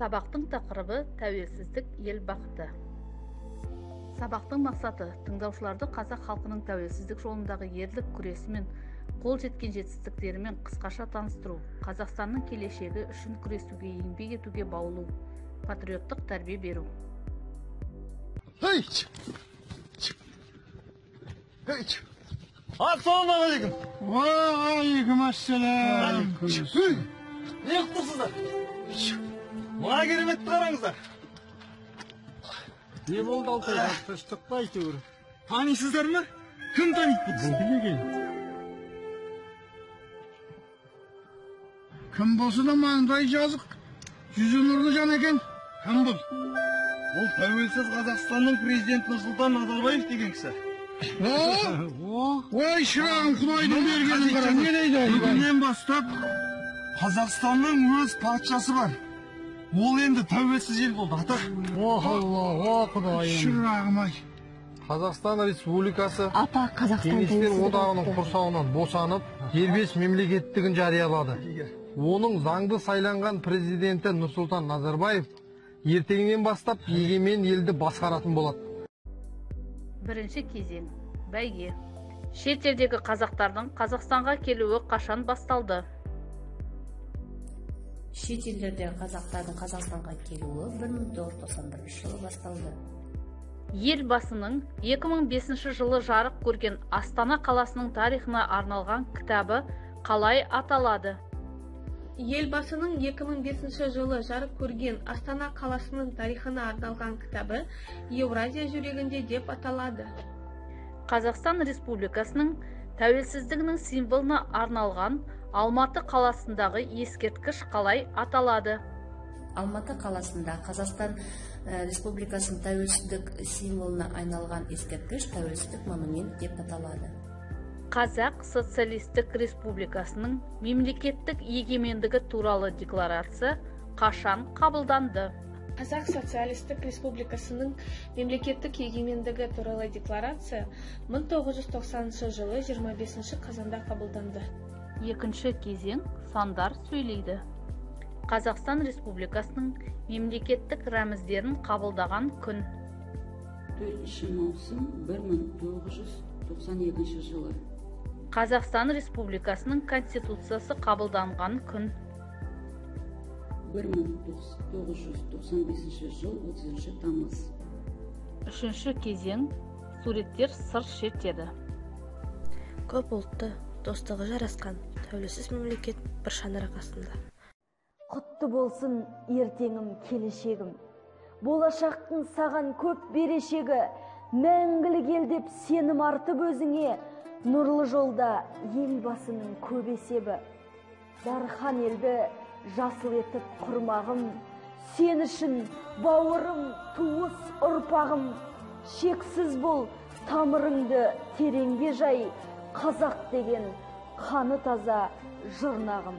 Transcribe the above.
Сабақтың тақырыбы тәуелсіздік ел бақыты. Сабақтың мақсаты тыңдаушыларды қазақ халқының тәуелсіздік жолындағы ерлік күресі мен қол жеткен жетістіктерімен қысқаша таныстыру, Қазақстанның келешегі үшін күресуге, еңбек етуге баулу, патриоттық тәрбие беру. Ассалаумағалейкум. Уағалейкум ассалам. Не қылсыздар? Мына кереметті қараңыздар. Не болды Алтай? Тыныштық па әйтеуір? Танисыздар ма? Кім таниды бұл? Білмеген. Кім болса да маңдай жазық, жүзі нұрлы жан екен. Кім бұл? Бұл тәуелсіз Қазақстанның президенті Нұрсұлтан Назарбаев деген кісі. Ой, шырағым, Құдайдың бергенін қара, не дейді? Бүгіннен бастап Қазақстанның өз патшасы бар. Ол енді тәуелсіз ел болды, ата. Алла, Құдайым. Шырағым ай. Қазақстан Республикасы Қазақстан Кеңестер одағының құрсауынан босанып, дербес мемлекеттігін жариялады. Оның заңды сайланған президенті Нұрсұлтан Назарбаев ертеңнен бастап егемен елді басқаратын болады. Бірінші кезең – бәйге. Шет елдегі қазақтардың Қазақстанға келуі қашан басталды? Шет елдердегі қазақтардың Қазақстанға келуі 1991 жылы басталды. Елбасының 2005 жылы жарық көрген Астана қаласының тарихына арналған кітабы қалай аталады? Елбасының 2005 жылы жарық көрген Астана қаласының тарихына арналған кітабы Еуразия жүрегінде деп аталады. Қазақстан Республикасының тәуелсіздігінің символына арналған Алматы қаласындағы ескерткіш қалай аталады? Алматы қаласында Қазақстан Республикасының тәуелсіздік символына айналған ескерткіш тәуелсіздік монумент деп аталады. Қазақ Социалистік Республикасының мемлекеттік егемендігі туралы декларация қашан қабылданды? Қазақ Социалистік Республикасының мемлекеттік егемендігі туралы декларация 1990 жылы 25 қазанда қабылданды. Екінші кезең – сандар сөйлейді. Қазақстан Республикасының мемлекеттік рәміздерін қабылдаған күн. 4 маусым 1992 жылы. Қазақстан Республикасының Конституциясы қабылданған күн. 1995 жыл 30 тамыз. Үшінші кезең – суреттер сыр шертеді. Көп ұлтты, достығы жарасқан тәуелсіз мемлекет бір шаңырақ астында. Құтты болсын ертеңім, келешегім. Болашақтың саған көп берешегі, мәңгілік ел деп сенім артып өзіңе, нұрлы жолда елбасының көп есебі. Дархан елді жасыл етіп құрмағым, сен үшін бауырым, туыс ұрпағым. Шексіз бол тамырыңды тереңге жай, қазақ деген қаны таза жұрнағым.